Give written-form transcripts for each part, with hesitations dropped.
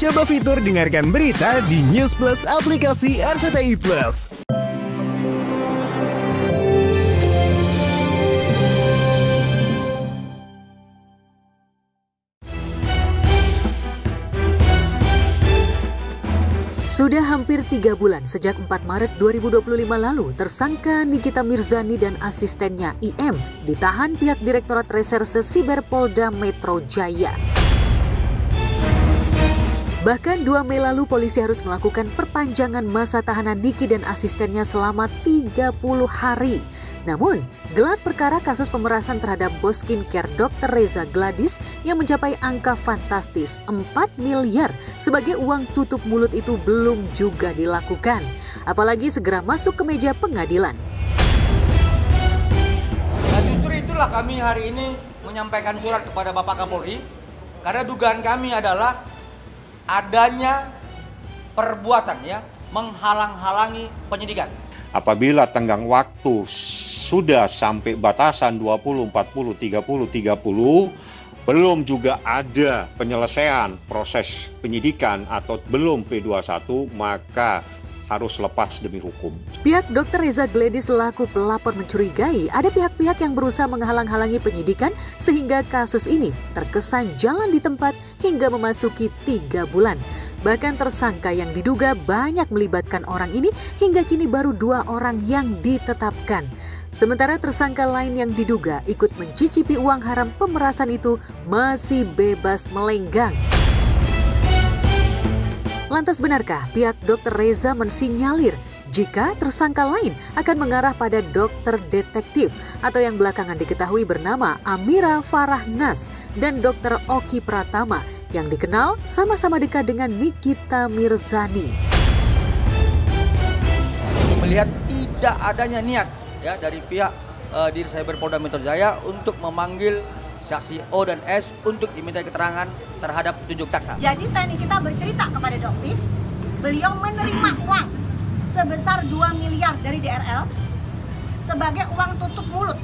Coba fitur dengarkan berita di News Plus aplikasi RCTI Plus. Sudah hampir 3 bulan sejak 4 Maret 2025 lalu, tersangka Nikita Mirzani dan asistennya IM ditahan pihak Direktorat Reserse Siber Polda Metro Jaya. Bahkan 2 Mei lalu polisi harus melakukan perpanjangan masa tahanan Niki dan asistennya selama 30 hari. Namun, gelar perkara kasus pemerasan terhadap bos skincare Dr. Reza Gladys yang mencapai angka fantastis 4 miliar sebagai uang tutup mulut itu belum juga dilakukan. Apalagi segera masuk ke meja pengadilan. Nah, justru itulah kami hari ini menyampaikan surat kepada Bapak Kapolri karena dugaan kami adalah adanya perbuatan menghalang-halangi penyidikan. Apabila tenggang waktu sudah sampai batasan 20, 40, 30, 30, belum juga ada penyelesaian proses penyidikan atau belum P21, maka harus lepas demi hukum. Pihak Dr. Reza Gladys selaku pelapor mencurigai ada pihak-pihak yang berusaha menghalang-halangi penyidikan sehingga kasus ini terkesan jalan di tempat hingga memasuki 3 bulan. Bahkan tersangka yang diduga banyak melibatkan orang ini hingga kini baru 2 orang yang ditetapkan. Sementara tersangka lain yang diduga ikut mencicipi uang haram pemerasan itu masih bebas melenggang. Lantas benarkah pihak Dr. Reza mensinyalir jika tersangka lain akan mengarah pada dokter detektif atau yang belakangan diketahui bernama Amira Farahnas dan Dr. Oki Pratama yang dikenal sama-sama dekat dengan Nikita Mirzani. Melihat tidak adanya niat dari pihak Dir Cyber Polda Metro Jaya untuk memanggil saksi O dan S untuk diminta keterangan terhadap petunjuk jaksa. Jadi tadi kita bercerita kepada Doktif, beliau menerima uang sebesar 2 miliar dari DRL sebagai uang tutup mulut,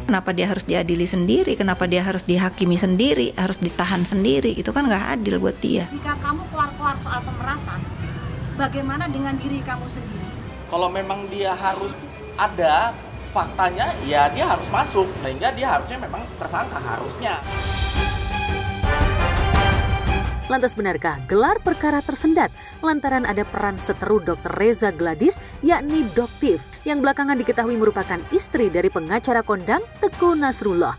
Kenapa dia harus diadili sendiri? Kenapa dia harus dihakimi sendiri? Harus ditahan sendiri? Itu kan nggak adil buat dia. Jika kamu keluar-keluar soal pemerasan, bagaimana dengan diri kamu sendiri? Kalau memang dia harus ada faktanya, ya dia harus masuk, sehingga dia harusnya memang tersangka harusnya. Lantas benarkah gelar perkara tersendat lantaran ada peran seteru Dr. Reza Gladys yakni Doktif yang belakangan diketahui merupakan istri dari pengacara kondang Teguh Nasrullah.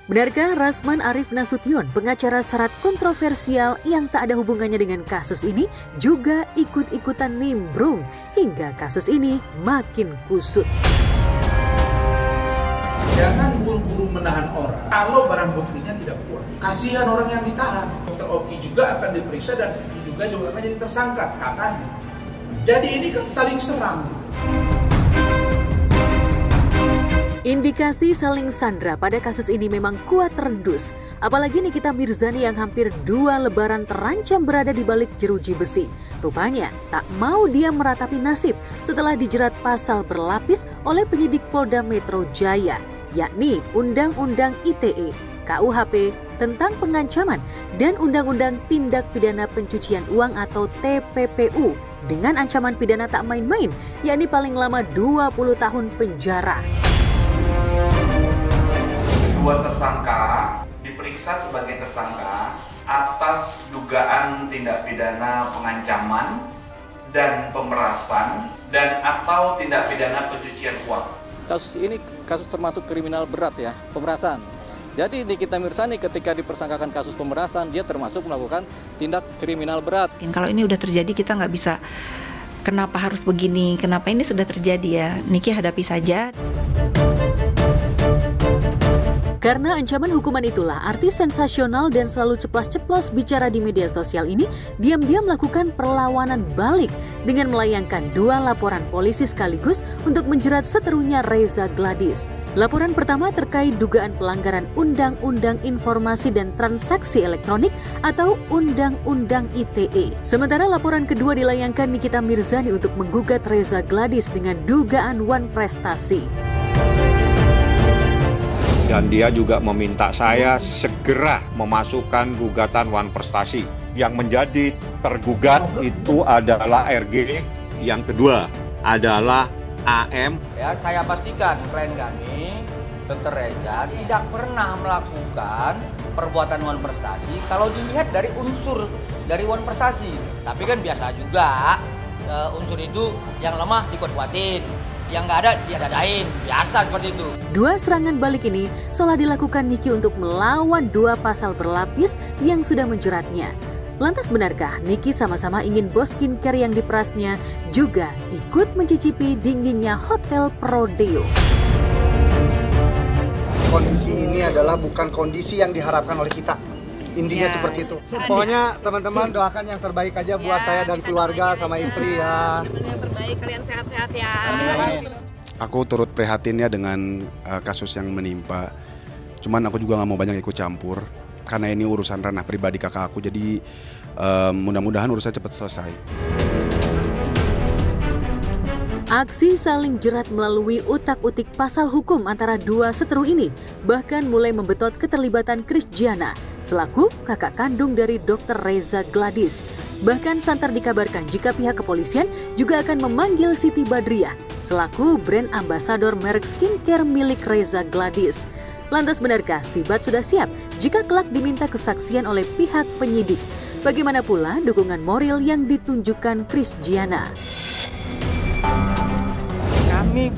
Benarkah Rasman Arif Nasution, pengacara syarat kontroversial yang tak ada hubungannya dengan kasus ini, juga ikut-ikutan nimbrung hingga kasus ini makin kusut? Jangan buru-buru menahan orang kalau barang buktinya tidak kuat. Kasihan orang yang ditahan. Dr. Oki juga akan diperiksa dan juga akan jadi tersangka katanya. Jadi ini kan saling serang. Indikasi saling sandra pada kasus ini memang kuat terendus. Apalagi Nikita Mirzani yang hampir 2 lebaran terancam berada di balik jeruji besi. Rupanya tak mau dia meratapi nasib setelah dijerat pasal berlapis oleh penyidik Polda Metro Jaya, yakni Undang-Undang ITE, KUHP tentang pengancaman, dan Undang-Undang Tindak Pidana Pencucian Uang atau TPPU dengan ancaman pidana tak main-main, yakni paling lama 20 tahun penjara. 2 tersangka diperiksa sebagai tersangka atas dugaan tindak pidana pengancaman dan pemerasan dan atau tindak pidana pencucian uang. Kasus ini kasus termasuk kriminal berat pemerasan. Jadi Nikita Mirzani ketika dipersangkakan kasus pemerasan, dia termasuk melakukan tindak kriminal berat. Kalau ini udah terjadi kita nggak bisa, kenapa harus begini, kenapa ini sudah terjadi ya, Niki hadapi saja. Karena ancaman hukuman itulah, artis sensasional dan selalu ceplas-ceplos bicara di media sosial ini diam-diam melakukan perlawanan balik dengan melayangkan 2 laporan polisi sekaligus untuk menjerat seterunya Reza Gladys. Laporan pertama terkait dugaan pelanggaran Undang-Undang Informasi dan Transaksi Elektronik atau Undang-Undang ITE. Sementara laporan kedua dilayangkan Nikita Mirzani untuk menggugat Reza Gladys dengan dugaan wan prestasi. Dan dia juga meminta saya segera memasukkan gugatan Wan Prestasi. Yang menjadi tergugat itu adalah RG, yang kedua adalah AM. Ya, saya pastikan klien kami, Dr. Reza, tidak pernah melakukan perbuatan Wan Prestasi kalau dilihat dari unsur dari Wan Prestasi. Tapi kan biasa juga, unsur itu yang lemah dikuat-kuatin, yang nggak ada diadadain, biasa seperti itu. Dua serangan balik ini seolah dilakukan Niki untuk melawan dua pasal berlapis yang sudah menjeratnya. Lantas benarkah Niki sama-sama ingin bos skincare yang diperasnya juga ikut mencicipi dinginnya Hotel Prodeo? Kondisi ini adalah bukan kondisi yang diharapkan oleh kita. Intinya seperti itu. Pokoknya teman-teman doakan yang terbaik aja buat saya dan keluarga sama istri ya. Yang terbaik, kalian sehat-sehat ya. Aku turut prihatin ya dengan kasus yang menimpa. Cuman aku juga nggak mau banyak ikut campur. Karena ini urusan ranah pribadi kakak aku, jadi mudah-mudahan urusan cepat selesai. Aksi saling jerat melalui utak-utik pasal hukum antara dua seteru ini bahkan mulai membetot keterlibatan Krisdiana selaku kakak kandung dari Dr. Reza Gladys. Bahkan santer dikabarkan jika pihak kepolisian juga akan memanggil Siti Badriah selaku brand ambasador merek skincare milik Reza Gladys. Lantas benarkah Sibat sudah siap jika kelak diminta kesaksian oleh pihak penyidik? Bagaimana pula dukungan moral yang ditunjukkan Krisdiana? Kami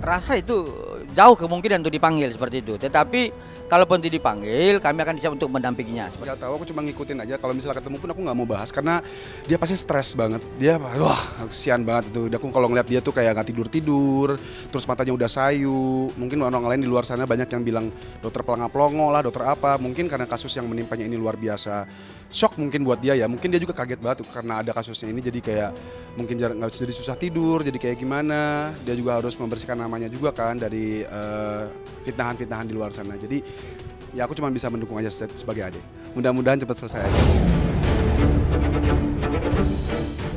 rasa itu jauh kemungkinan untuk dipanggil seperti itu. Tetapi kalaupun dipanggil, kami akan siap untuk mendampinginya. Gak tahu, aku cuma ngikutin aja. Kalau misalnya ketemu pun aku nggak mau bahas karena dia pasti stres banget. Dia wah kesian banget itu. Aku kalau ngeliat dia tuh kayak nggak tidur, terus matanya udah sayu. Mungkin orang lain di luar sana banyak yang bilang dokter pelangap-pelongo lah, dokter apa. Mungkin karena kasus yang menimpanya ini luar biasa. Shock mungkin buat dia ya. Mungkin dia juga kaget banget tuh karena ada kasusnya ini. Jadi kayak mungkin nggak jadi susah tidur. Jadi kayak gimana? Dia juga harus membersihkan namanya juga kan dari fitnahan-fitnahan di luar sana. Jadi ya aku cuma bisa mendukung aja sebagai adik. Mudah-mudahan cepat selesai aja.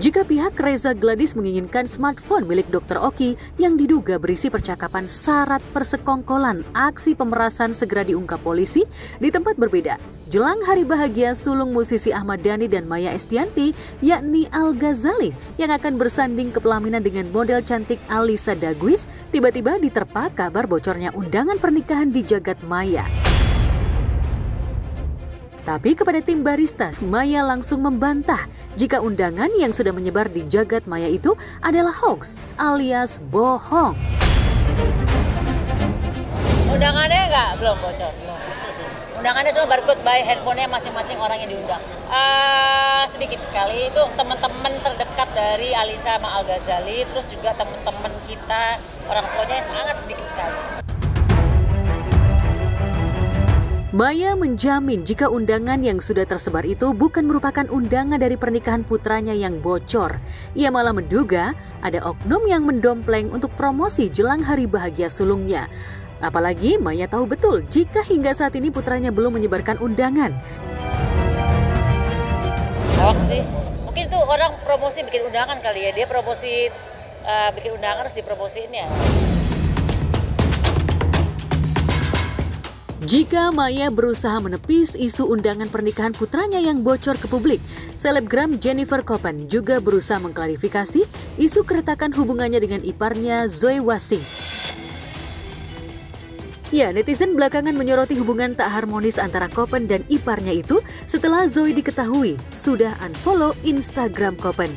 Jika pihak Reza Gladys menginginkan smartphone milik Dr. Oki yang diduga berisi percakapan syarat persekongkolan aksi pemerasan segera diungkap polisi di tempat berbeda. Jelang hari bahagia sulung musisi Ahmad Dhani dan Maya Estianty, yakni Al Ghazali yang akan bersanding ke pelaminan dengan model cantik Alisa Daguis, tiba-tiba diterpa kabar bocornya undangan pernikahan di Jagat Maya. Tapi kepada tim barista, Maya langsung membantah jika undangan yang sudah menyebar di Jagat Maya itu adalah hoax alias bohong. Undangannya belum bocor. Undangannya cuma barcode by handphonenya masing-masing orang yang diundang. Sedikit sekali itu teman-teman terdekat dari Alisa sama Al Ghazali, terus juga teman-teman kita orang tuanya sangat sedikit sekali. Maya menjamin jika undangan yang sudah tersebar itu bukan merupakan undangan dari pernikahan putranya yang bocor. Ia malah menduga ada oknum yang mendompleng untuk promosi jelang hari bahagia sulungnya. Apalagi Maya tahu betul jika hingga saat ini putranya belum menyebarkan undangan. Hoax sih. Mungkin itu orang promosi bikin undangan kali ya. Dia promosi bikin undangan harus dipromosiin ya. Jika Maya berusaha menepis isu undangan pernikahan putranya yang bocor ke publik, selebgram Jennifer Koppen juga berusaha mengklarifikasi isu keretakan hubungannya dengan iparnya Zoe Wassing. Ya, netizen belakangan menyoroti hubungan tak harmonis antara Koppen dan iparnya itu setelah Zoe diketahui sudah unfollow Instagram Koppen.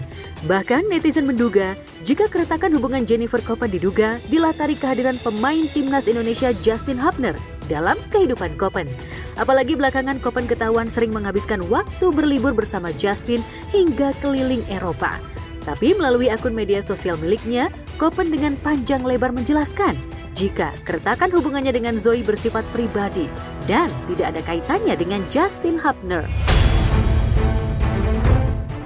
Bahkan netizen menduga jika keretakan hubungan Jennifer Koppen diduga dilatari kehadiran pemain timnas Indonesia Justin Hubner dalam kehidupan Koppen. Apalagi belakangan Koppen ketahuan sering menghabiskan waktu berlibur bersama Justin hingga keliling Eropa. Tapi melalui akun media sosial miliknya, Koppen dengan panjang lebar menjelaskan jika keretakan hubungannya dengan Zoe bersifat pribadi dan tidak ada kaitannya dengan Justin Hubner.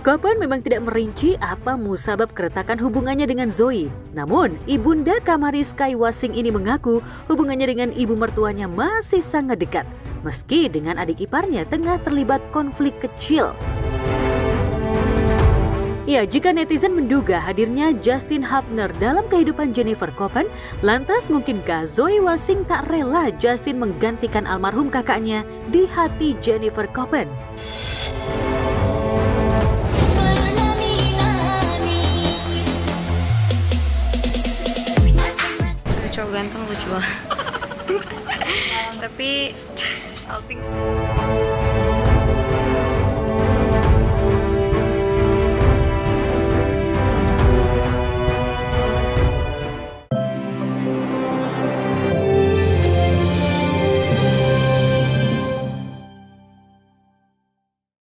Koppen memang tidak merinci apa musabab keretakan hubungannya dengan Zoe. Namun, ibunda Kamaris Sky Wassing ini mengaku hubungannya dengan ibu mertuanya masih sangat dekat, meski dengan adik iparnya tengah terlibat konflik kecil. Ya, jika netizen menduga hadirnya Justin Hubner dalam kehidupan Jennifer Copen, lantas mungkinkah Zoe Wassing tak rela Justin menggantikan almarhum kakaknya di hati Jennifer Copen? Cowok ganteng lucu banget. Tapi salting.